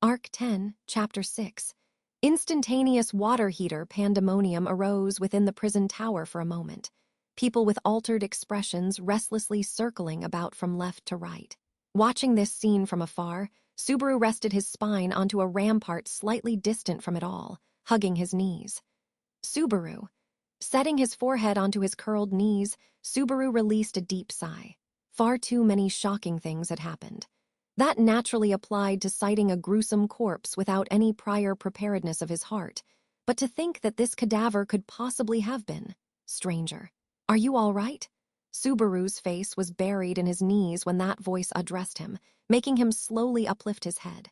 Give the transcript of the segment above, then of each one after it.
Arc 10, Chapter 6. Instantaneous water heater pandemonium arose within the prison tower for a moment, people with altered expressions restlessly circling about from left to right. Watching this scene from afar, Subaru rested his spine onto a rampart slightly distant from it all, hugging his knees. Subaru. Setting his forehead onto his curled knees, Subaru released a deep sigh. Far too many shocking things had happened. That naturally applied to sighting a gruesome corpse without any prior preparedness of his heart, but to think that this cadaver could possibly have been. Stranger. Are you all right? Subaru's face was buried in his knees when that voice addressed him, making him slowly uplift his head.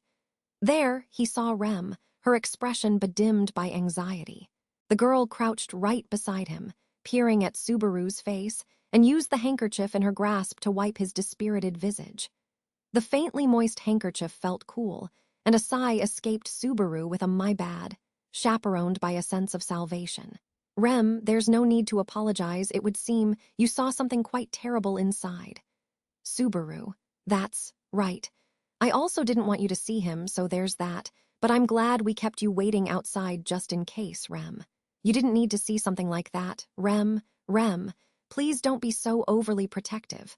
There, he saw Rem, her expression bedimmed by anxiety. The girl crouched right beside him, peering at Subaru's face, and used the handkerchief in her grasp to wipe his dispirited visage. The faintly moist handkerchief felt cool, and a sigh escaped Subaru with a "my bad," chaperoned by a sense of salvation. Rem, there's no need to apologize, it would seem you saw something quite terrible inside. Subaru, that's right. I also didn't want you to see him, so there's that, but I'm glad we kept you waiting outside just in case, Rem. You didn't need to see something like that. Rem, please don't be so overly protective.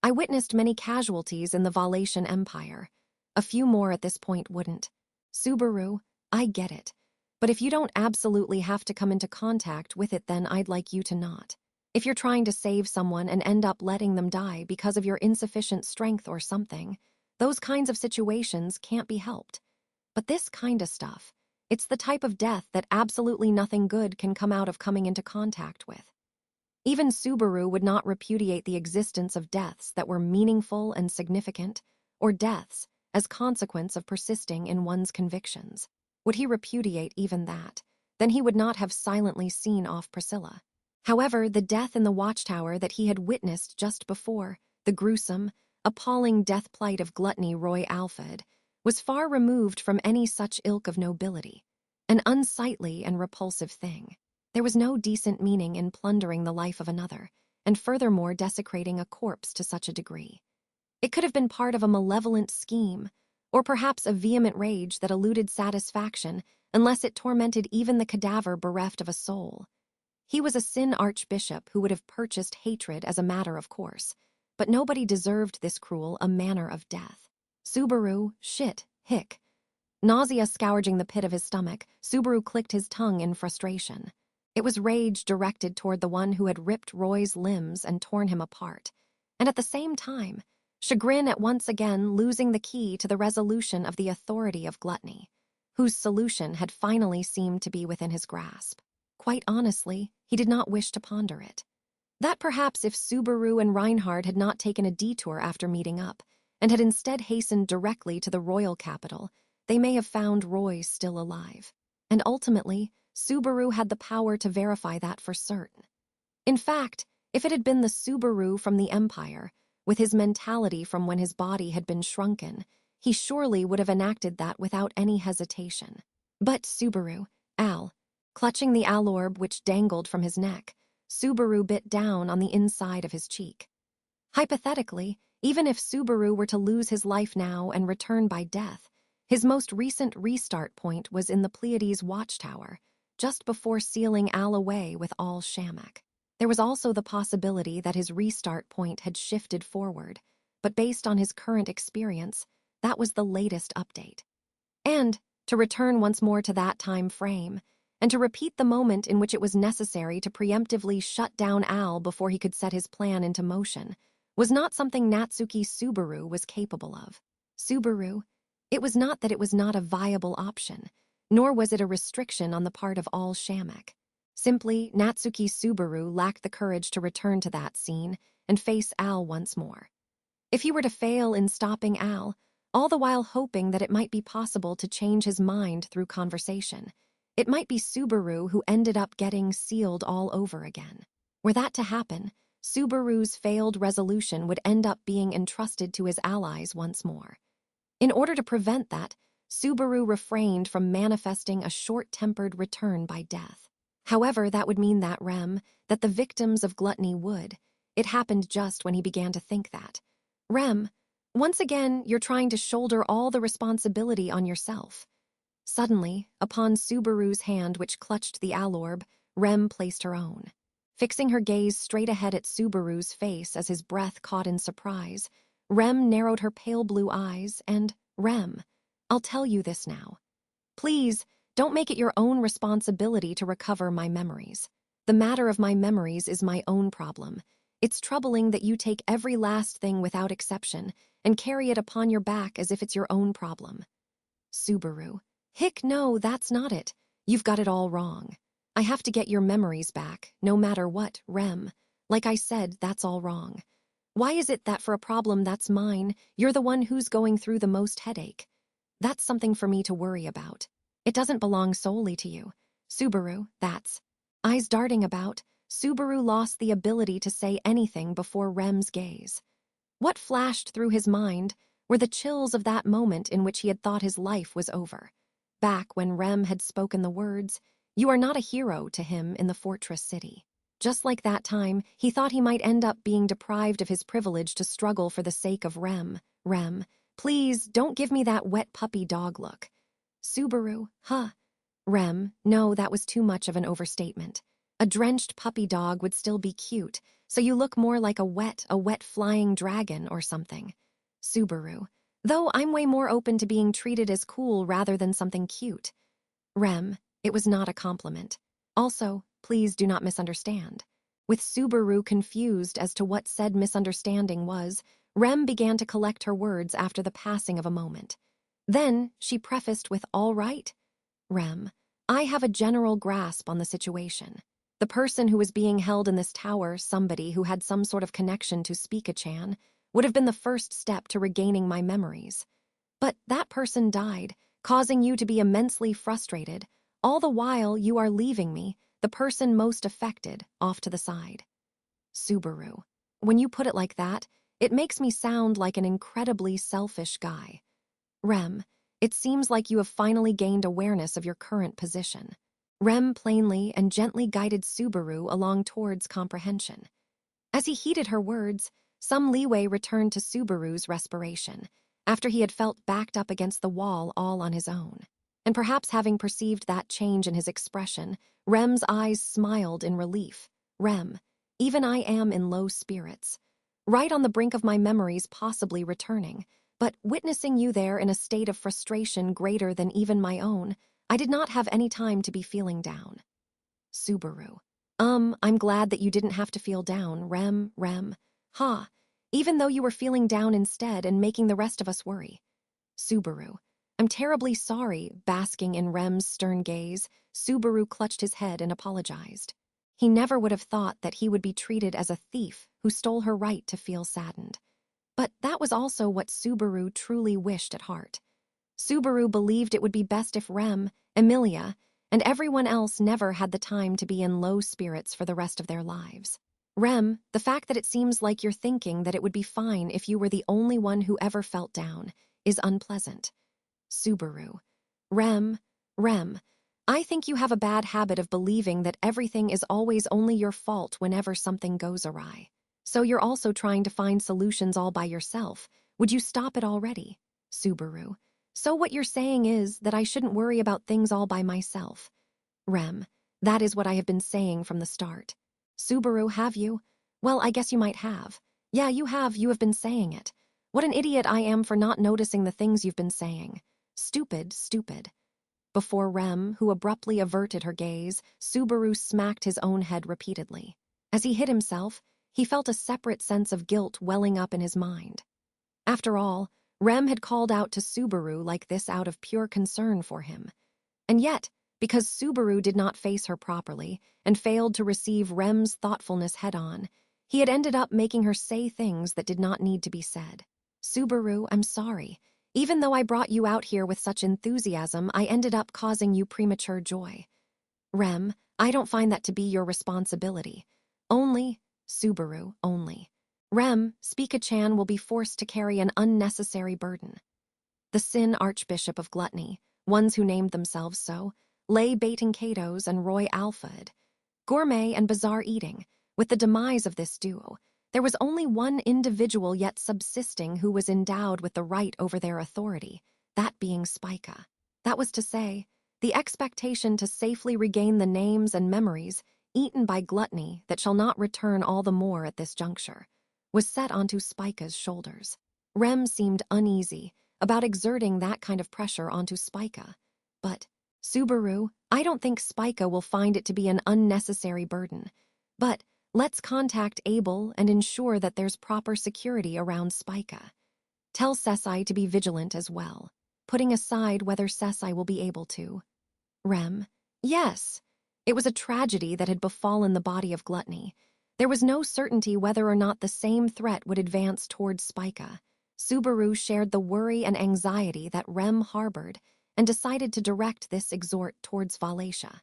I witnessed many casualties in the Valatian Empire. A few more at this point wouldn't. Subaru, I get it. But if you don't absolutely have to come into contact with it, then I'd like you to not. If you're trying to save someone and end up letting them die because of your insufficient strength or something, those kinds of situations can't be helped. But this kind of stuff, it's the type of death that absolutely nothing good can come out of coming into contact with. Even Subaru would not repudiate the existence of deaths that were meaningful and significant, or deaths as consequence of persisting in one's convictions. Would he repudiate even that? Then he would not have silently seen off Priscilla. However, the death in the watchtower that he had witnessed just before, the gruesome, appalling death plight of gluttony Roy Alfred, was far removed from any such ilk of nobility, an unsightly and repulsive thing. There was no decent meaning in plundering the life of another, and furthermore desecrating a corpse to such a degree. It could have been part of a malevolent scheme, or perhaps a vehement rage that eluded satisfaction unless it tormented even the cadaver bereft of a soul. He was a sin archbishop who would have purchased hatred as a matter of course, but nobody deserved this cruel a manner of death. Subaru, shit, hick. Nausea scourging the pit of his stomach, Subaru clicked his tongue in frustration. It was rage directed toward the one who had ripped Roy's limbs and torn him apart, and at the same time, chagrin at once again losing the key to the resolution of the authority of gluttony, whose solution had finally seemed to be within his grasp. Quite honestly, he did not wish to ponder it. That perhaps if Subaru and Reinhard had not taken a detour after meeting up, and had instead hastened directly to the royal capital, they may have found Roy still alive. And ultimately, Subaru had the power to verify that for certain. In fact, if it had been the Subaru from the Empire, with his mentality from when his body had been shrunken, he surely would have enacted that without any hesitation. But Subaru, Al, clutching the alorb which dangled from his neck, Subaru bit down on the inside of his cheek. Hypothetically, even if Subaru were to lose his life now and return by death, his most recent restart point was in the Pleiades watchtower, just before sealing Al away with all Shamak. There was also the possibility that his restart point had shifted forward, but based on his current experience, that was the latest update. And, to return once more to that time frame, and to repeat the moment in which it was necessary to preemptively shut down Al before he could set his plan into motion, was not something Natsuki Subaru was capable of. Subaru, it was not that it was not a viable option, nor was it a restriction on the part of all Shamak. Simply, Natsuki Subaru lacked the courage to return to that scene and face Al once more. If he were to fail in stopping Al, all the while hoping that it might be possible to change his mind through conversation, it might be Subaru who ended up getting sealed all over again. Were that to happen, Subaru's failed resolution would end up being entrusted to his allies once more. In order to prevent that, Subaru refrained from manifesting a short-tempered return by death. However, that would mean that that the victims of gluttony would. It happened just when he began to think that. Once again, you're trying to shoulder all the responsibility on yourself. Suddenly, upon Subaru's hand which clutched the alorb, Rem placed her own. Fixing her gaze straight ahead at Subaru's face as his breath caught in surprise, Rem narrowed her pale blue eyes and, Rem, I'll tell you this now. Please, don't make it your own responsibility to recover my memories. The matter of my memories is my own problem. It's troubling that you take every last thing without exception and carry it upon your back as if it's your own problem. Subaru. Hick, no, that's not it. You've got it all wrong. I have to get your memories back, no matter what, Rem. Like I said, that's all wrong. Why is it that for a problem that's mine, you're the one who's going through the most headache? That's something for me to worry about. It doesn't belong solely to you. Subaru, that's. Eyes darting about, Subaru lost the ability to say anything before Rem's gaze. What flashed through his mind were the chills of that moment in which he had thought his life was over. Back when Rem had spoken the words, "You are not a hero," to him in the fortress city. Just like that time, he thought he might end up being deprived of his privilege to struggle for the sake of Rem. Rem, please, don't give me that wet puppy dog look. Subaru, huh? Rem, no, that was too much of an overstatement. A drenched puppy dog would still be cute, so you look more like a wet flying dragon or something. Subaru, though I'm way more open to being treated as cool rather than something cute. Rem, it was not a compliment. Also, please do not misunderstand. With Subaru confused as to what said misunderstanding was, Rem began to collect her words after the passing of a moment. Then she prefaced with, all right? Rem, I have a general grasp on the situation. The person who was being held in this tower, somebody who had some sort of connection to Speak-a-chan, would have been the first step to regaining my memories. But that person died, causing you to be immensely frustrated. All the while you are leaving me, the person most affected, off to the side. Subaru, when you put it like that, it makes me sound like an incredibly selfish guy. Rem, it seems like you have finally gained awareness of your current position. Rem plainly and gently guided Subaru along towards comprehension. As he heeded her words, some leeway returned to Subaru's respiration, after he had felt backed up against the wall all on his own. And perhaps having perceived that change in his expression, Rem's eyes smiled in relief. Rem, even I am in low spirits. Right on the brink of my memories possibly returning, but witnessing you there in a state of frustration greater than even my own, I did not have any time to be feeling down. Subaru. I'm glad that you didn't have to feel down, Rem. Ha, even though you were feeling down instead and making the rest of us worry. Subaru. I'm terribly sorry, basking in Rem's stern gaze, Subaru clutched his head and apologized. He never would have thought that he would be treated as a thief who stole her right to feel saddened. But that was also what Subaru truly wished at heart. Subaru believed it would be best if Rem, Emilia, and everyone else never had the time to be in low spirits for the rest of their lives. Rem, the fact that it seems like you're thinking that it would be fine if you were the only one who ever felt down is unpleasant. Subaru. Rem, I think you have a bad habit of believing that everything is always only your fault whenever something goes awry. So you're also trying to find solutions all by yourself. Would you stop it already? Subaru. So what you're saying is that I shouldn't worry about things all by myself. Rem, that is what I have been saying from the start. Subaru, have you? Well, I guess you might have. Yeah, you have been saying it. What an idiot I am for not noticing the things you've been saying. Stupid. Before Rem, who abruptly averted her gaze, Subaru smacked his own head repeatedly. As he hit himself, he felt a separate sense of guilt welling up in his mind. After all, Rem had called out to Subaru like this out of pure concern for him. And yet, because Subaru did not face her properly and failed to receive Rem's thoughtfulness head-on, he had ended up making her say things that did not need to be said. Subaru, I'm sorry. Even though I brought you out here with such enthusiasm, I ended up causing you premature joy. Rem, I don't find that to be your responsibility. Only, Subaru, only. Rem, Speak-a-chan will be forced to carry an unnecessary burden. The Sin Archbishop of Gluttony, ones who named themselves so, lay baiting Kato's and Roy Alpha'd. Gourmet and bizarre eating, with the demise of this duo, There was only one individual yet subsisting who was endowed with the right over their authority, that being Spica. That was to say, the expectation to safely regain the names and memories, eaten by gluttony that shall not return all the more at this juncture, was set onto Spica's shoulders. Rem seemed uneasy about exerting that kind of pressure onto Spica. But, Subaru, I don't think Spica will find it to be an unnecessary burden. But let's contact Abel and ensure that there's proper security around Spica. Tell Ceci to be vigilant as well, putting aside whether Ceci will be able to. Rem, yes. It was a tragedy that had befallen the body of Gluttony. There was no certainty whether or not the same threat would advance towards Spica. Subaru shared the worry and anxiety that Rem harbored and decided to direct this exhort towards Valacia.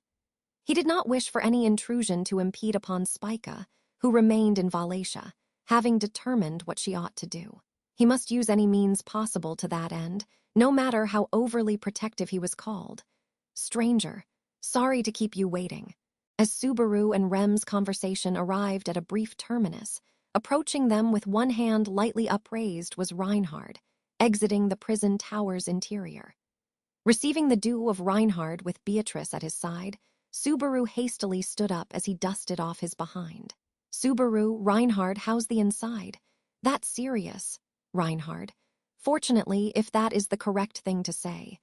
He did not wish for any intrusion to impede upon Spica, who remained in Valacia, having determined what she ought to do. He must use any means possible to that end, no matter how overly protective he was called. Stranger, sorry to keep you waiting. As Subaru and Rem's conversation arrived at a brief terminus, approaching them with one hand lightly upraised was Reinhard, exiting the prison tower's interior. Receiving the due of Reinhard with Beatrice at his side, Subaru hastily stood up as he dusted off his behind. Subaru, Reinhard, how's the inside? That's serious, Reinhard. Fortunately, if that is the correct thing to say.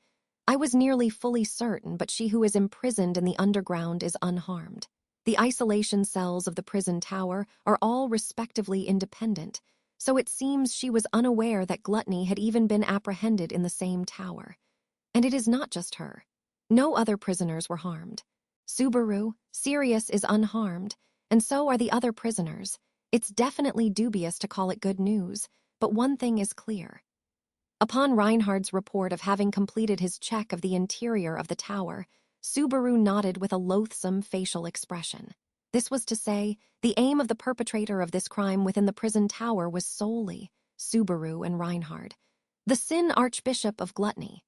I was nearly fully certain, but she who is imprisoned in the underground is unharmed. The isolation cells of the prison tower are all respectively independent, so it seems she was unaware that Gluttony had even been apprehended in the same tower. And it is not just her. No other prisoners were harmed. Subaru, Sirius is unharmed, and so are the other prisoners. It's definitely dubious to call it good news, but one thing is clear. Upon Reinhard's report of having completed his check of the interior of the tower, Subaru nodded with a loathsome facial expression. This was to say, the aim of the perpetrator of this crime within the prison tower was solely Subaru and Reinhard, the Sin Archbishop of Gluttony.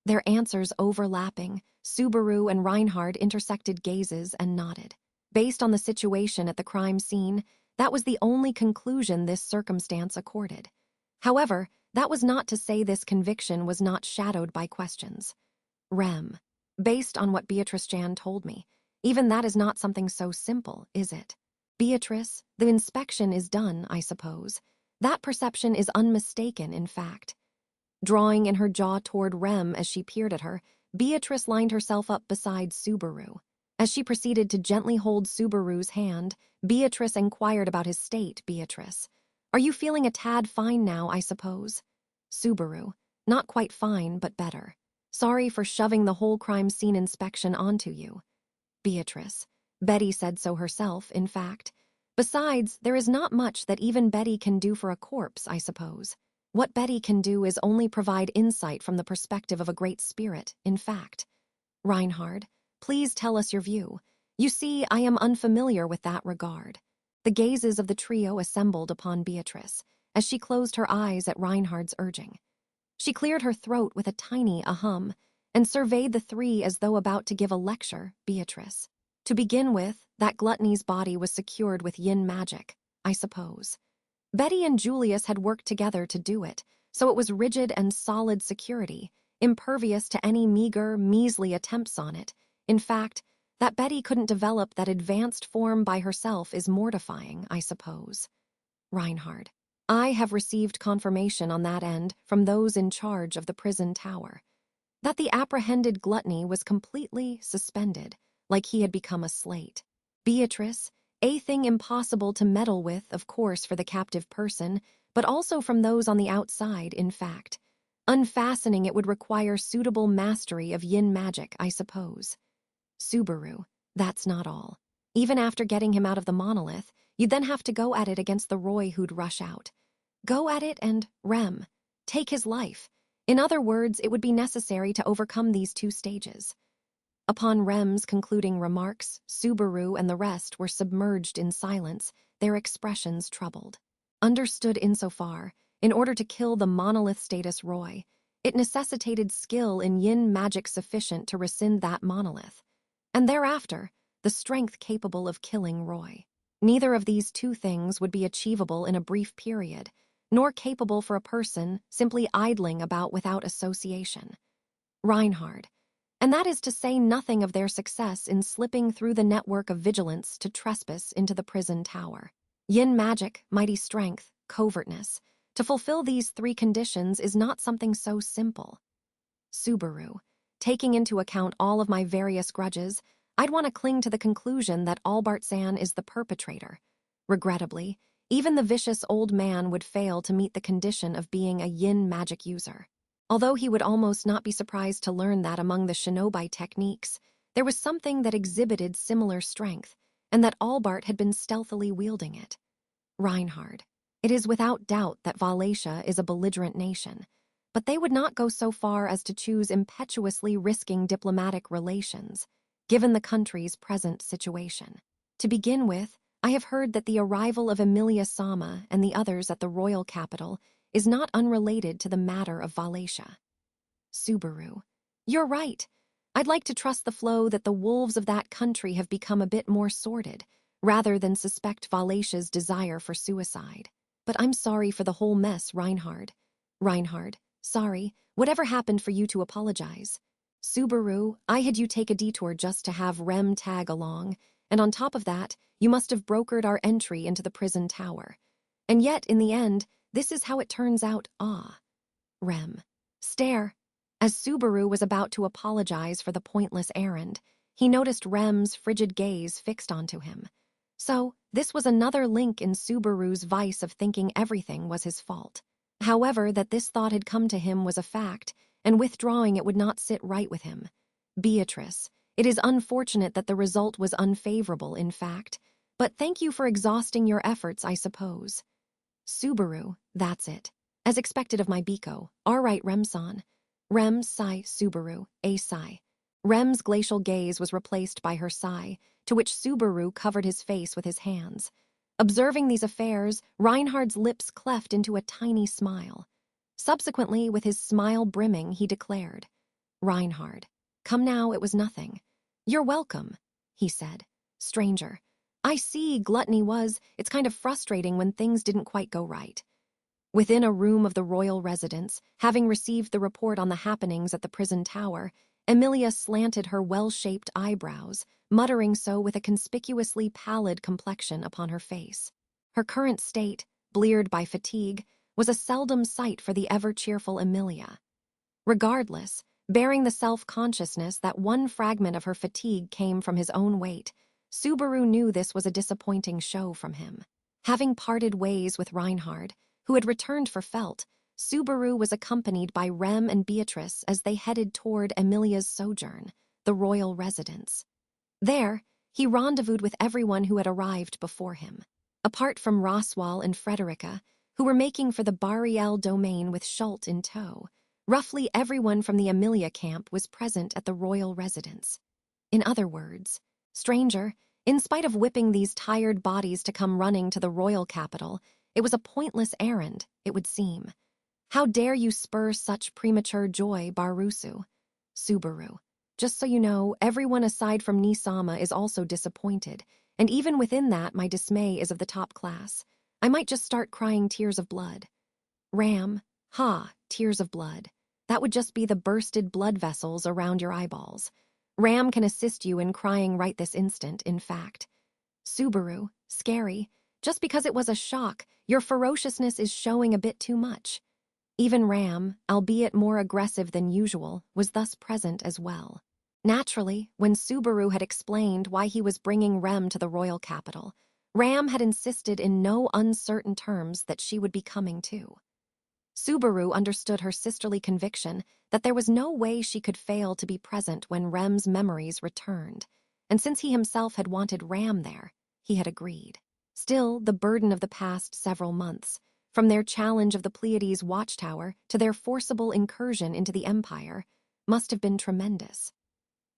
Their answers overlapping, Subaru and Reinhard intersected gazes and nodded. Based on the situation at the crime scene, that was the only conclusion this circumstance accorded. However, that was not to say this conviction was not shadowed by questions. Rem, based on what Beatrice Jan told me, even that is not something so simple, is it? Beatrice, the inspection is done, I suppose. That perception is unmistaken, in fact. Drawing in her jaw toward Rem as she peered at her, Beatrice lined herself up beside Subaru. As she proceeded to gently hold Subaru's hand, Beatrice inquired about his state. Beatrice, are you feeling a tad fine now, I suppose? Subaru, not quite fine, but better. Sorry for shoving the whole crime scene inspection onto you. Beatrice, Betty said so herself, in fact. Besides, there is not much that even Betty can do for a corpse, I suppose. What Betty can do is only provide insight from the perspective of a great spirit, in fact. Reinhard, please tell us your view. You see, I am unfamiliar with that regard. The gazes of the trio assembled upon Beatrice, as she closed her eyes at Reinhard's urging. She cleared her throat with a tiny ahem, and surveyed the three as though about to give a lecture. Beatrice. To begin with, that Gluttony's body was secured with yin magic, I suppose. Betty and Julius had worked together to do it, so it was rigid and solid security, impervious to any meager, measly attempts on it. In fact, that Betty couldn't develop that advanced form by herself is mortifying, I suppose. Reinhard, I have received confirmation on that end from those in charge of the prison tower, that the apprehended Gluttony was completely suspended, like he had become a slate. Beatrice, a thing impossible to meddle with, of course, for the captive person, but also from those on the outside, in fact. Unfastening it would require suitable mastery of yin magic, I suppose. Subaru, that's not all. Even after getting him out of the monolith, you'd then have to go at it against the Roy who'd rush out. Go at it and, Rem, take his life. In other words, it would be necessary to overcome these two stages. Upon Rem's concluding remarks, Subaru and the rest were submerged in silence, their expressions troubled. Understood insofar, in order to kill the monolith status Roy, it necessitated skill in yin magic sufficient to rescind that monolith, and thereafter, the strength capable of killing Roy. Neither of these two things would be achievable in a brief period, nor capable for a person simply idling about without association. Reinhard. And that is to say nothing of their success in slipping through the network of vigilance to trespass into the prison tower. Yin magic, mighty strength, covertness. To fulfill these three conditions is not something so simple. Subaru. Taking into account all of my various grudges, I'd want to cling to the conclusion that Albart-san is the perpetrator. Regrettably, even the vicious old man would fail to meet the condition of being a yin magic user. Although he would almost not be surprised to learn that among the shinobi techniques, there was something that exhibited similar strength, and that Albart had been stealthily wielding it. Reinhard. It is without doubt that Wallachia is a belligerent nation, but they would not go so far as to choose impetuously risking diplomatic relations, given the country's present situation. To begin with, I have heard that the arrival of Emilia Sama and the others at the royal capital is not unrelated to the matter of Wallachia. Subaru. You're right. I'd like to trust the flow that the wolves of that country have become a bit more sordid, rather than suspect Wallachia's desire for suicide. But I'm sorry for the whole mess, Reinhard. Reinhard. Sorry, whatever happened for you to apologize? Subaru, I had you take a detour just to have Rem tag along, and on top of that, you must have brokered our entry into the prison tower. And yet, in the end, this is how it turns out, Rem. Stare. As Subaru was about to apologize for the pointless errand, he noticed Rem's frigid gaze fixed onto him. So, this was another link in Subaru's vice of thinking everything was his fault. However, that this thought had come to him was a fact, and withdrawing it would not sit right with him. Beatrice, it is unfortunate that the result was unfavorable, in fact, but thank you for exhausting your efforts, I suppose. Subaru, that's it. As expected of my Biko. All right, Rem-san. Rem, sigh, Subaru, a sigh. Rem's glacial gaze was replaced by her sigh, to which Subaru covered his face with his hands. Observing these affairs, Reinhard's lips cleft into a tiny smile. Subsequently, with his smile brimming, he declared, Reinhard, come now, it was nothing. You're welcome, he said. Stranger, I see gluttony it's kind of frustrating when things didn't quite go right. Within a room of the royal residence, having received the report on the happenings at the prison tower, Emilia slanted her well-shaped eyebrows, muttering so with a conspicuously pallid complexion upon her face. Her current state, bleared by fatigue, was a seldom sight for the ever-cheerful Emilia. Regardless, bearing the self-consciousness that one fragment of her fatigue came from his own weight, Subaru knew this was a disappointing show from him. Having parted ways with Reinhard, who had returned for Felt, Subaru was accompanied by Rem and Beatrice as they headed toward Emilia's sojourn, the royal residence. There, he rendezvoused with everyone who had arrived before him. Apart from Roswal and Frederica, who were making for the Bariel domain with Schult in tow, roughly everyone from the Emilia camp was present at the royal residence. In other words, stranger, in spite of whipping these tired bodies to come running to the royal capital, it was a pointless errand, it would seem. How dare you spur such premature joy, Barusu? Subaru. Just so you know, everyone aside from Nisama is also disappointed, and even within that, my dismay is of the top class. I might just start crying tears of blood. Ram, tears of blood. That would just be the bursted blood vessels around your eyeballs. Ram can assist you in crying right this instant, in fact. Subaru, scary. Just because it was a shock, your ferociousness is showing a bit too much. Even Ram, albeit more aggressive than usual, was thus present as well. Naturally, when Subaru had explained why he was bringing Rem to the royal capital, Ram had insisted in no uncertain terms that she would be coming too. Subaru understood her sisterly conviction that there was no way she could fail to be present when Rem's memories returned, and since he himself had wanted Ram there, he had agreed. Still, the burden of the past several months, from their challenge of the Pleiades watchtower to their forcible incursion into the Empire, must have been tremendous.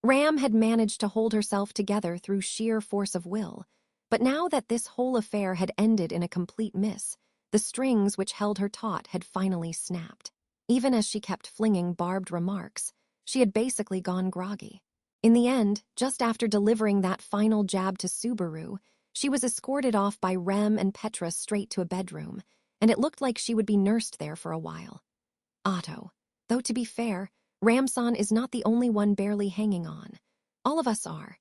Ram had managed to hold herself together through sheer force of will, but now that this whole affair had ended in a complete miss, the strings which held her taut had finally snapped. Even as she kept flinging barbed remarks, she had basically gone groggy. In the end, just after delivering that final jab to Subaru, She was escorted off by Rem and Petra straight to a bedroom, and it looked like she would be nursed there for a while. Otto. Though to be fair, Ramson is not the only one barely hanging on. All of us are.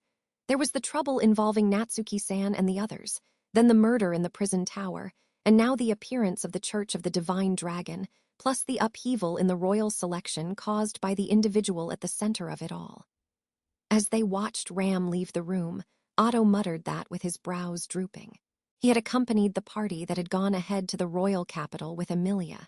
There was the trouble involving Natsuki-san and the others, then the murder in the prison tower, and now the appearance of the Church of the Divine Dragon, plus the upheaval in the royal selection caused by the individual at the center of it all. As they watched Ram leave the room, Otto muttered that with his brows drooping. He had accompanied the party that had gone ahead to the royal capital with Emilia,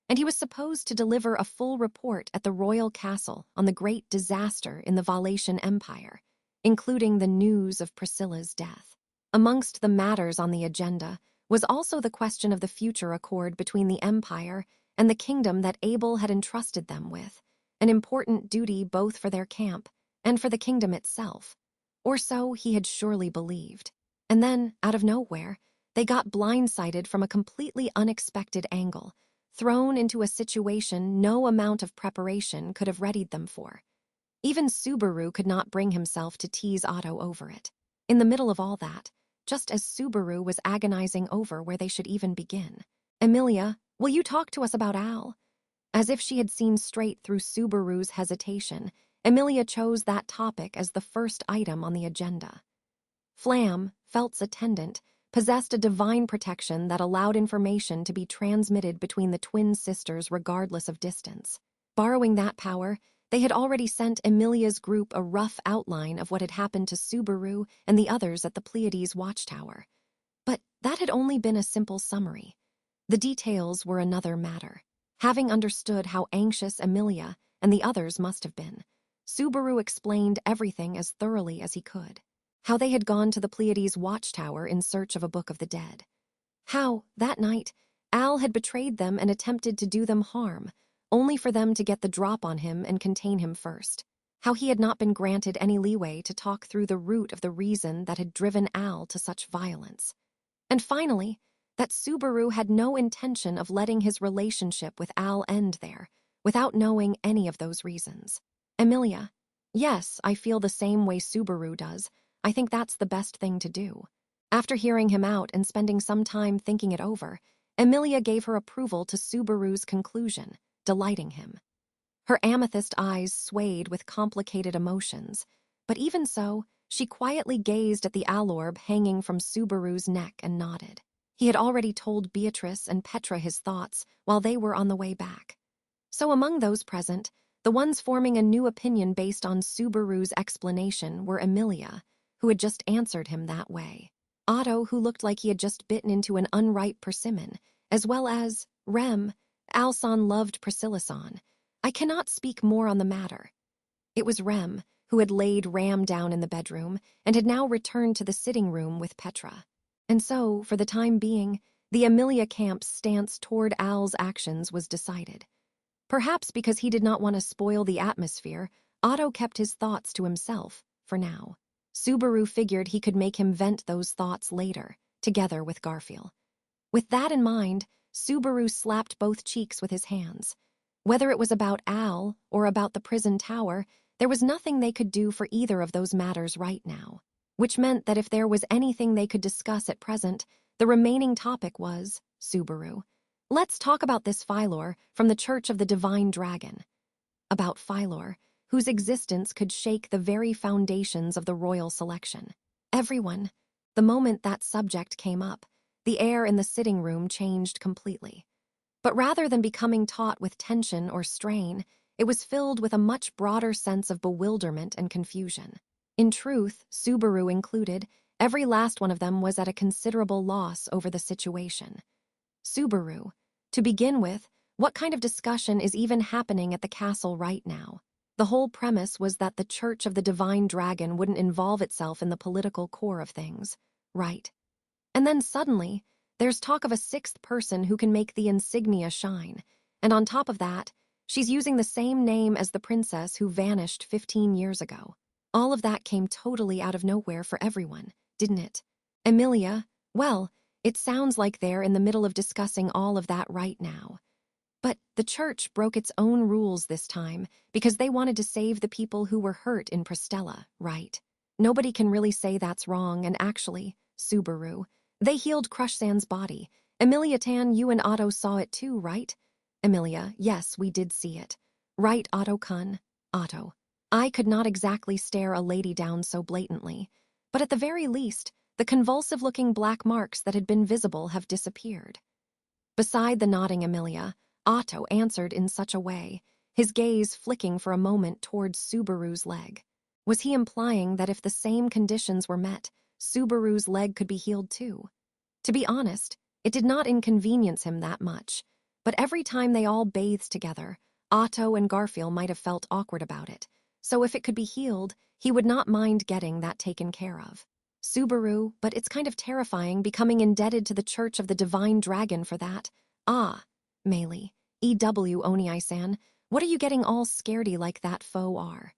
and he was supposed to deliver a full report at the royal castle on the great disaster in the Valatian Empire, including the news of Priscilla's death. Amongst the matters on the agenda was also the question of the future accord between the empire and the kingdom that Abel had entrusted them with, an important duty both for their camp and for the kingdom itself. Or so he had surely believed. And then, out of nowhere, they got blindsided from a completely unexpected angle, thrown into a situation no amount of preparation could have readied them for. Even Subaru could not bring himself to tease Otto over it. In the middle of all that, just as Subaru was agonizing over where they should even begin. "Emilia, will you talk to us about Al?" As if she had seen straight through Subaru's hesitation, Emilia chose that topic as the first item on the agenda. Flam, Felt's attendant, possessed a divine protection that allowed information to be transmitted between the twin sisters regardless of distance. Borrowing that power, they had already sent Emilia's group a rough outline of what had happened to Subaru and the others at the Pleiades watchtower. But that had only been a simple summary. The details were another matter. Having understood how anxious Emilia and the others must have been, Subaru explained everything as thoroughly as he could. How they had gone to the Pleiades watchtower in search of a Book of the Dead. How, that night, Al had betrayed them and attempted to do them harm, only for them to get the drop on him and contain him first. How he had not been granted any leeway to talk through the root of the reason that had driven Al to such violence. And finally, that Subaru had no intention of letting his relationship with Al end there, without knowing any of those reasons. Emilia, yes, I feel the same way Subaru does. I think that's the best thing to do. After hearing him out and spending some time thinking it over, Emilia gave her approval to Subaru's conclusion, delighting him. Her amethyst eyes swayed with complicated emotions, but even so, she quietly gazed at the alorb hanging from Subaru's neck and nodded. He had already told Beatrice and Petra his thoughts while they were on the way back. So among those present, the ones forming a new opinion based on Subaru's explanation were Emilia, who had just answered him that way, Otto, who looked like he had just bitten into an unripe persimmon, as well as Rem. Alson loved Priscilla-san. I cannot speak more on the matter. It was Rem, who had laid Ram down in the bedroom and had now returned to the sitting room with Petra. And so, for the time being, the Emilia camp's stance toward Al's actions was decided. Perhaps because he did not want to spoil the atmosphere, Otto kept his thoughts to himself, for now. Subaru figured he could make him vent those thoughts later, together with Garfield. With that in mind, Subaru slapped both cheeks with his hands. Whether it was about Al or about the prison tower, there was nothing they could do for either of those matters right now, which meant that if there was anything they could discuss at present, the remaining topic was, Subaru, let's talk about this Phylor from the Church of the Divine Dragon. About Phylor, whose existence could shake the very foundations of the royal selection. Everyone, the moment that subject came up, the air in the sitting room changed completely. But rather than becoming taut with tension or strain, it was filled with a much broader sense of bewilderment and confusion. In truth, Subaru included, every last one of them was at a considerable loss over the situation. Subaru, to begin with, what kind of discussion is even happening at the castle right now? The whole premise was that the Church of the Divine Dragon wouldn't involve itself in the political core of things, right? And then suddenly, there's talk of a sixth person who can make the insignia shine, and on top of that, she's using the same name as the princess who vanished 15 years ago. All of that came totally out of nowhere for everyone, didn't it? Emilia, well, it sounds like they're in the middle of discussing all of that right now. But the church broke its own rules this time because they wanted to save the people who were hurt in Pristella, right? Nobody can really say that's wrong, and actually, Subaru. They healed Crush-san's body. Emilia-tan, you and Otto saw it too, right? Emilia, yes, we did see it. Right, Otto-kun? Otto. I could not exactly stare a lady down so blatantly, but at the very least, the convulsive-looking black marks that had been visible have disappeared. Beside the nodding Emilia, Otto answered in such a way, his gaze flicking for a moment towards Subaru's leg. Was he implying that if the same conditions were met, Subaru's leg could be healed too? To be honest, it did not inconvenience him that much, but every time they all bathed together, Otto and Garfield might have felt awkward about it, so if it could be healed, he would not mind getting that taken care of. Subaru, but it's kind of terrifying becoming indebted to the Church of the Divine Dragon for that. Ah, Meili, E.W. Oniai-san, what are you getting all scaredy like that are?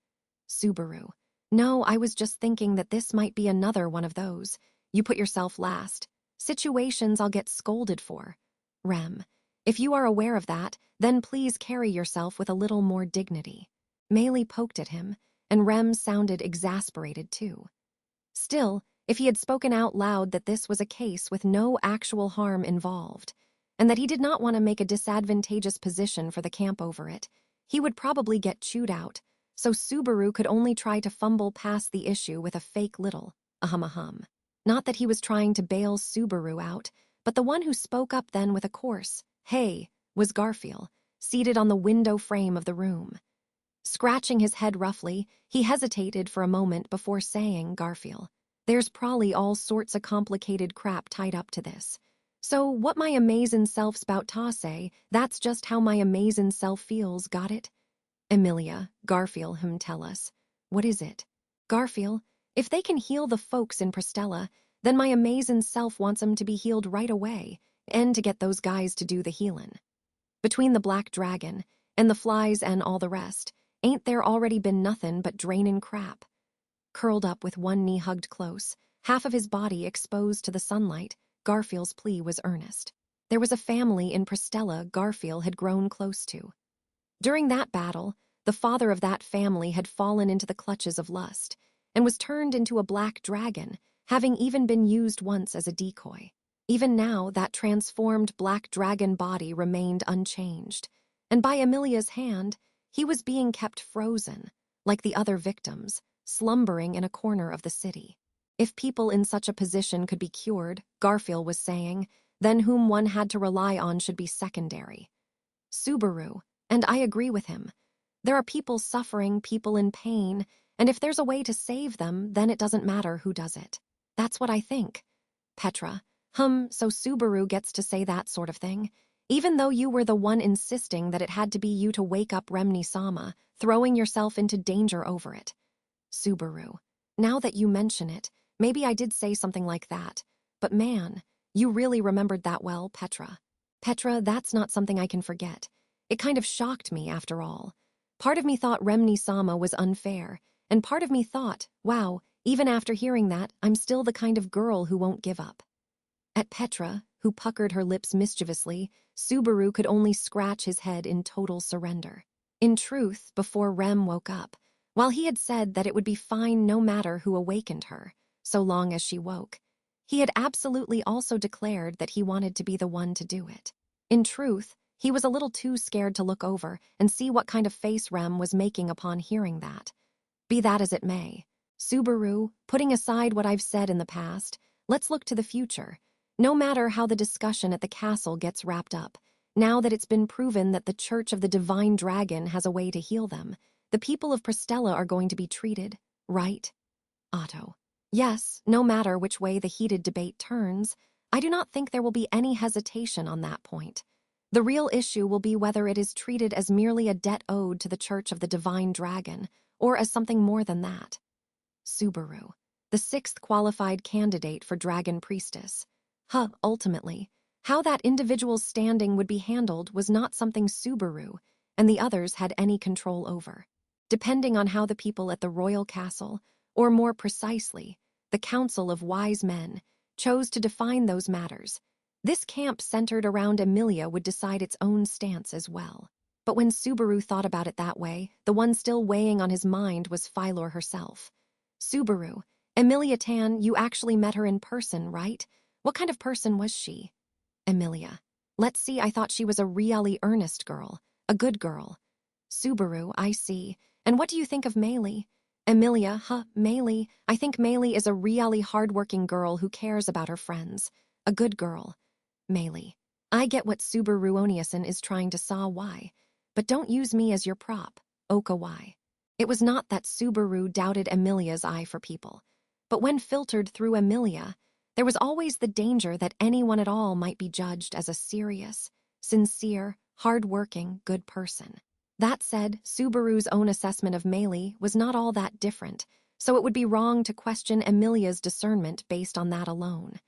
Subaru. No, I was just thinking that this might be another one of those. You put yourself last. Situations I'll get scolded for. Rem. If you are aware of that, then please carry yourself with a little more dignity. Meili poked at him, and Rem sounded exasperated too. Still, if he had spoken out loud that this was a case with no actual harm involved, and that he did not want to make a disadvantageous position for the camp over it, he would probably get chewed out, so Subaru could only try to fumble past the issue with a fake little ahem. Not that he was trying to bail Subaru out, but the one who spoke up then with a coarse, hey, was Garfield, seated on the window frame of the room. Scratching his head roughly, he hesitated for a moment before saying, Garfield, there's probably all sorts of complicated crap tied up to this. So what my amazin' self's bout ta say, that's just how my amazin' self feels, got it? Emilia, Garfield him tell us. What is it? Garfield, if they can heal the folks in Prestella, then my amazin' self wants 'em to be healed right away, and to get those guys to do the healin'. Between the black dragon, and the flies and all the rest, ain't there already been nothin' but drainin' crap? Curled up with one knee hugged close, half of his body exposed to the sunlight, Garfield's plea was earnest. There was a family in Prestella Garfield had grown close to. During that battle, the father of that family had fallen into the clutches of lust, and was turned into a black dragon, having even been used once as a decoy. Even now, that transformed black dragon body remained unchanged, and by Emilia's hand, he was being kept frozen, like the other victims, slumbering in a corner of the city. If people in such a position could be cured, Garfield was saying, then whom one had to rely on should be secondary. Subaru, and I agree with him. There are people suffering, people in pain, and if there's a way to save them, then it doesn't matter who does it. That's what I think. Petra, so Subaru gets to say that sort of thing, even though you were the one insisting that it had to be you to wake up Remni-sama, throwing yourself into danger over it. Subaru, now that you mention it, maybe I did say something like that, but man, you really remembered that well, Petra. Petra, that's not something I can forget. It kind of shocked me, after all. Part of me thought Remni-sama was unfair, and part of me thought, wow, even after hearing that, I'm still the kind of girl who won't give up. At Petra, who puckered her lips mischievously, Subaru could only scratch his head in total surrender. In truth, before Rem woke up, while he had said that it would be fine no matter who awakened her, so long as she woke, he had absolutely also declared that he wanted to be the one to do it. In truth, he was a little too scared to look over and see what kind of face Rem was making upon hearing that. Be that as it may, Subaru, putting aside what I've said in the past, let's look to the future. No matter how the discussion at the castle gets wrapped up, now that it's been proven that the Church of the Divine Dragon has a way to heal them, the people of Prestella are going to be treated, right? Otto. Yes, no matter which way the heated debate turns, I do not think there will be any hesitation on that point. The real issue will be whether it is treated as merely a debt owed to the Church of the Divine Dragon, or as something more than that. Subaru, the sixth qualified candidate for Dragon Priestess. Ultimately, how that individual's standing would be handled was not something Subaru and the others had any control over. Depending on how the people at the royal castle, or more precisely, the Council of Wise Men, chose to define those matters, this camp centered around Emilia would decide its own stance as well. But when Subaru thought about it that way, the one still weighing on his mind was Phylor herself. Subaru, Emilia-tan, you actually met her in person, right? What kind of person was she? Emilia. Let's see, I thought she was a really earnest girl. A good girl. Subaru, I see. And what do you think of Meili? Emilia, Meili. I think Meili is a really hardworking girl who cares about her friends. A good girl. Meili. I get what Subaru Oniasan is trying to saw why. But don't use me as your prop. Oka why. It was not that Subaru doubted Emilia's eye for people. But when filtered through Emilia, there was always the danger that anyone at all might be judged as a serious, sincere, hard-working, good person. That said, Subaru's own assessment of Meili was not all that different, so it would be wrong to question Emilia's discernment based on that alone.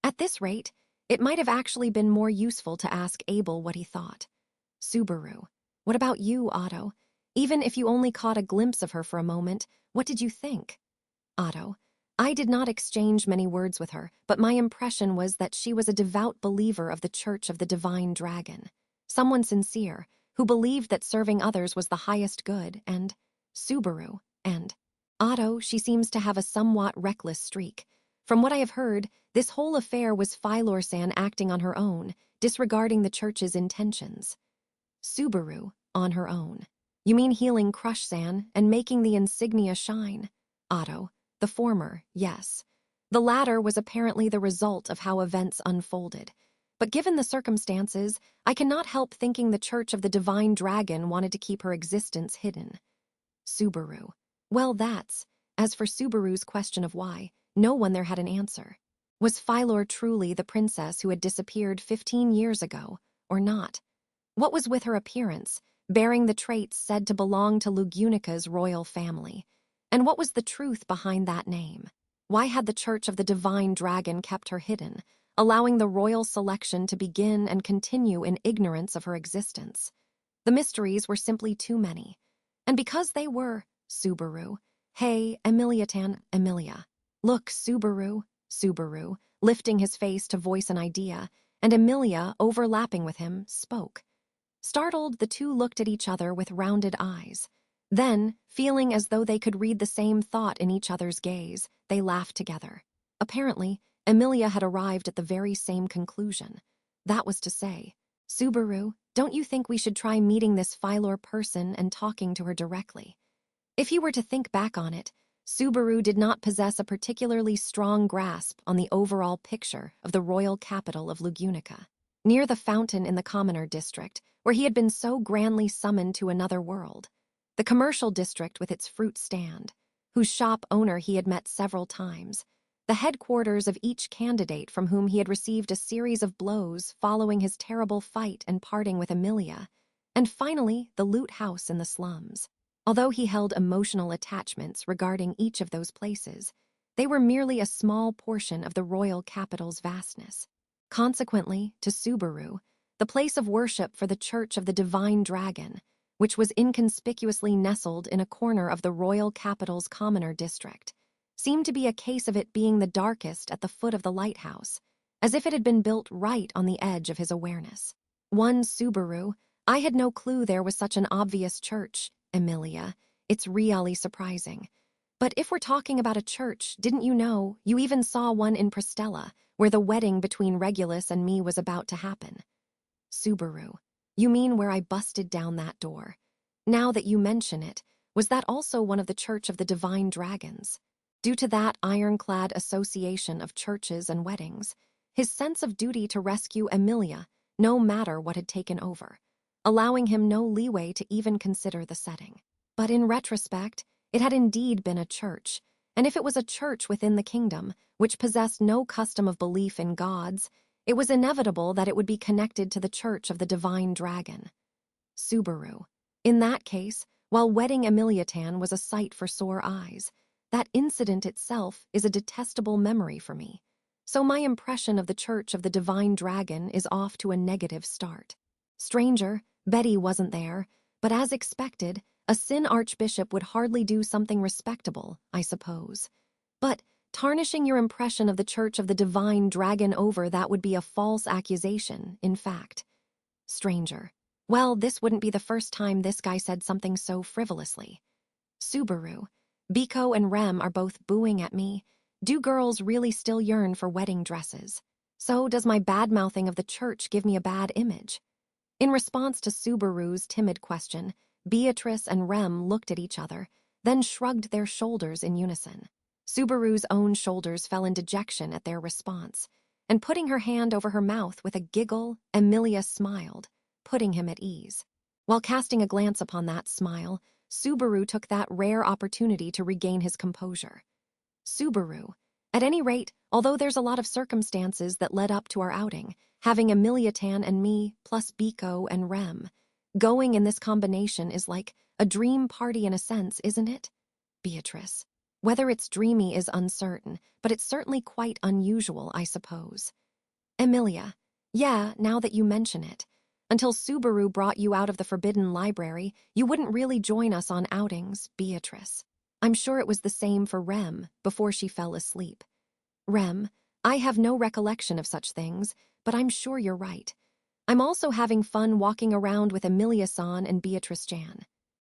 At this rate, it might have actually been more useful to ask Abel what he thought. Subaru. What about you, Otto? Even if you only caught a glimpse of her for a moment, what did you think? Otto. I did not exchange many words with her, but my impression was that she was a devout believer of the Church of the Divine Dragon. Someone sincere, who believed that serving others was the highest good, and Subaru, and Otto, she seems to have a somewhat reckless streak. From what I have heard, this whole affair was Phylor-san acting on her own, disregarding the Church's intentions. Subaru, on her own. You mean healing Crush-san and making the insignia shine? Otto. The former, yes. The latter was apparently the result of how events unfolded. But given the circumstances, I cannot help thinking the Church of the Divine Dragon wanted to keep her existence hidden. Subaru. Well, that's. As for Subaru's question of why, no one there had an answer. Was Phylor truly the princess who had disappeared 15 years ago, or not? What was with her appearance, bearing the traits said to belong to Lugunica's royal family? And what was the truth behind that name? Why had the Church of the Divine Dragon kept her hidden, allowing the royal selection to begin and continue in ignorance of her existence? The mysteries were simply too many. And because they were, Subaru. Hey, Emilia-tan, Emilia. Look, Subaru, Subaru, lifting his face to voice an idea, and Emilia, overlapping with him, spoke. Startled, the two looked at each other with rounded eyes. Then, feeling as though they could read the same thought in each other's gaze, they laughed together. Apparently, Emilia had arrived at the very same conclusion. That was to say, Subaru, don't you think we should try meeting this Phylor person and talking to her directly? If he were to think back on it, Subaru did not possess a particularly strong grasp on the overall picture of the royal capital of Lugunica. Near the fountain in the commoner district, where he had been so grandly summoned to another world. The commercial district with its fruit stand, whose shop owner he had met several times, the headquarters of each candidate from whom he had received a series of blows following his terrible fight and parting with Emilia, and finally the loot house in the slums. Although he held emotional attachments regarding each of those places, they were merely a small portion of the royal capital's vastness. Consequently, to Subaru, the place of worship for the Church of the Divine Dragon, which was inconspicuously nestled in a corner of the royal capital's commoner district, seemed to be a case of it being the darkest at the foot of the lighthouse, as if it had been built right on the edge of his awareness. One Subaru, I had no clue there was such an obvious church, Emilia. It's really surprising. But if we're talking about a church, didn't you know, you even saw one in Prestella, where the wedding between Regulus and me was about to happen. Subaru. You mean where I busted down that door? Now that you mention it, was that also one of the Church of the Divine Dragons? Due to that ironclad association of churches and weddings, his sense of duty to rescue Emilia, no matter what had taken over, allowing him no leeway to even consider the setting. But in retrospect, it had indeed been a church, and if it was a church within the kingdom, which possessed no custom of belief in gods, it was inevitable that it would be connected to the Church of the Divine Dragon. Subaru. In that case, while wedding Emilia-tan was a sight for sore eyes, that incident itself is a detestable memory for me. So my impression of the Church of the Divine Dragon is off to a negative start. Stranger, Betty wasn't there, but as expected, a Sin Archbishop would hardly do something respectable, I suppose. But tarnishing your impression of the Church of the Divine Dragon over that would be a false accusation, in fact. Stranger. Well, this wouldn't be the first time this guy said something so frivolously. Subaru. Biko and Rem are both booing at me. Do girls really still yearn for wedding dresses? So does my bad-mouthing of the church give me a bad image? In response to Subaru's timid question, Beatrice and Rem looked at each other, then shrugged their shoulders in unison. Subaru's own shoulders fell in dejection at their response, and putting her hand over her mouth with a giggle, Emilia smiled, putting him at ease. While casting a glance upon that smile, Subaru took that rare opportunity to regain his composure. Subaru. At any rate, although there's a lot of circumstances that led up to our outing, having Emilia Tan and me, plus Biko and Rem, going in this combination is like a dream party in a sense, isn't it? Beatrice. Whether it's dreamy is uncertain, but it's certainly quite unusual, I suppose. Emilia. Yeah, now that you mention it. Until Subaru brought you out of the forbidden library, you wouldn't really join us on outings, Beatrice. I'm sure it was the same for Rem before she fell asleep. Rem, I have no recollection of such things, but I'm sure you're right. I'm also having fun walking around with Emilia-san and Beatrice-Jan.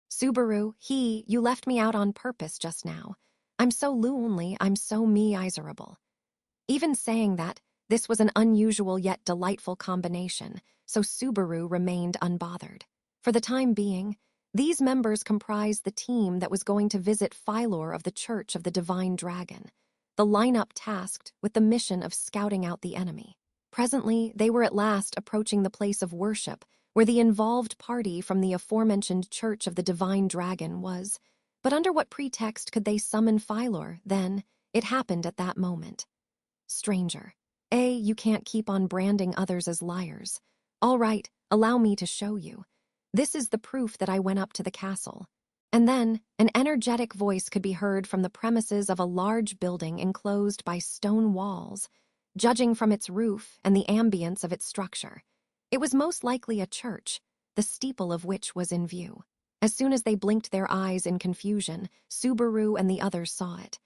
Subaru, you left me out on purpose just now. I'm so lonely, I'm so miserable. Even saying that, this was an unusual yet delightful combination, so Subaru remained unbothered. For the time being, these members comprised the team that was going to visit Philor of the Church of the Divine Dragon, the lineup tasked with the mission of scouting out the enemy. Presently, they were at last approaching the place of worship, where the involved party from the aforementioned Church of the Divine Dragon was. But under what pretext could they summon Philor, then? It happened at that moment. Stranger. You can't keep on branding others as liars. All right, allow me to show you. This is the proof that I went up to the castle. And then, an energetic voice could be heard from the premises of a large building enclosed by stone walls, judging from its roof and the ambience of its structure. It was most likely a church, the steeple of which was in view. As soon as they blinked their eyes in confusion, Subaru and the others saw it.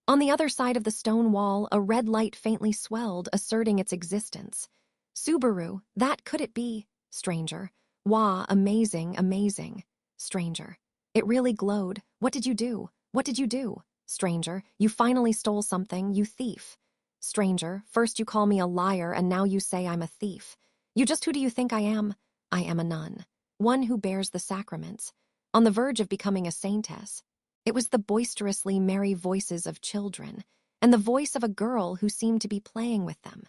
On the other side of the stone wall, a red light faintly swelled, asserting its existence. Subaru, that could it be? Stranger. Wah, amazing, amazing. Stranger. It really glowed. What did you do? What did you do? Stranger, you finally stole something, you thief. Stranger, first you call me a liar and now you say I'm a thief. Who do you think I am? I am a nun. One who bears the sacraments. On the verge of becoming a saintess. It was the boisterously merry voices of children, and the voice of a girl who seemed to be playing with them.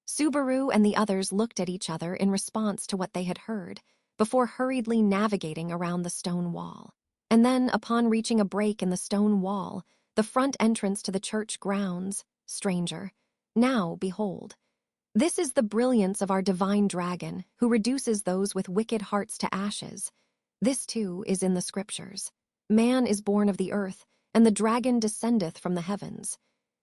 Subaru and the others looked at each other in response to what they had heard, before hurriedly navigating around the stone wall. And then, upon reaching a break in the stone wall, the front entrance to the church grounds, stranger. Now, behold. This is the brilliance of our divine dragon, who reduces those with wicked hearts to ashes. This, too, is in the scriptures. Man is born of the earth, and the dragon descendeth from the heavens.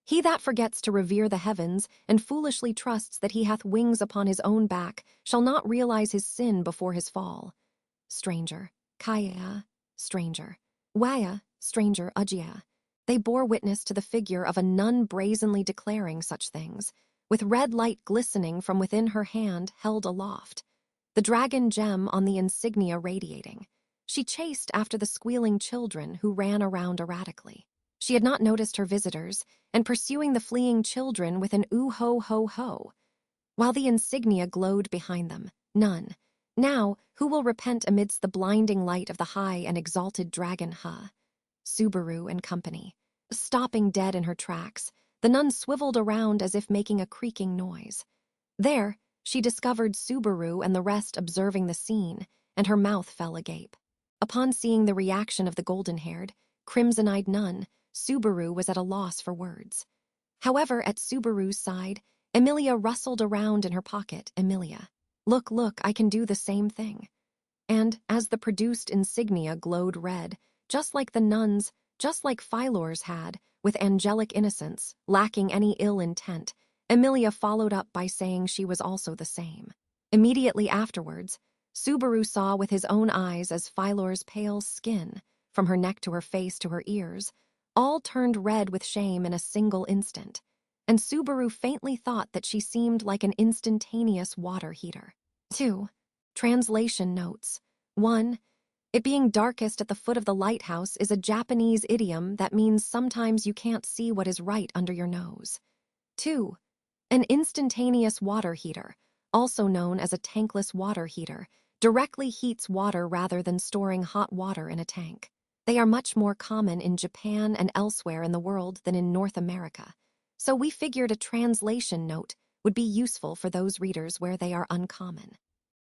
He that forgets to revere the heavens, and foolishly trusts that he hath wings upon his own back, shall not realize his sin before his fall. Stranger. Kaya. Stranger. Waya. Stranger. Ujia. They bore witness to the figure of a nun brazenly declaring such things, with red light glistening from within her hand held aloft, the dragon gem on the insignia radiating. She chased after the squealing children who ran around erratically. She had not noticed her visitors, and pursuing the fleeing children with an ooh-ho-ho-ho. While the insignia glowed behind them, none. Now, who will repent amidst the blinding light of the high and exalted dragon Subaru and company. Stopping dead in her tracks, the nun swiveled around as if making a creaking noise. There, she discovered Subaru and the rest observing the scene, and her mouth fell agape. Upon seeing the reaction of the golden-haired, crimson-eyed nun, Subaru was at a loss for words. However, at Subaru's side, Emilia rustled around in her pocket. Emilia. Look, I can do the same thing. And, as the produced insignia glowed red, just like the nuns, just like Philor's had, with angelic innocence, lacking any ill intent, Emilia followed up by saying she was also the same. Immediately afterwards, Subaru saw with his own eyes as Philor's pale skin, from her neck to her face to her ears, all turned red with shame in a single instant, and Subaru faintly thought that she seemed like an instantaneous water heater. 2. Translation notes. 1. It being darkest at the foot of the lighthouse is a Japanese idiom that means sometimes you can't see what is right under your nose. 2. An instantaneous water heater, also known as a tankless water heater, directly heats water rather than storing hot water in a tank. They are much more common in Japan and elsewhere in the world than in North America, so we figured a translation note would be useful for those readers where they are uncommon.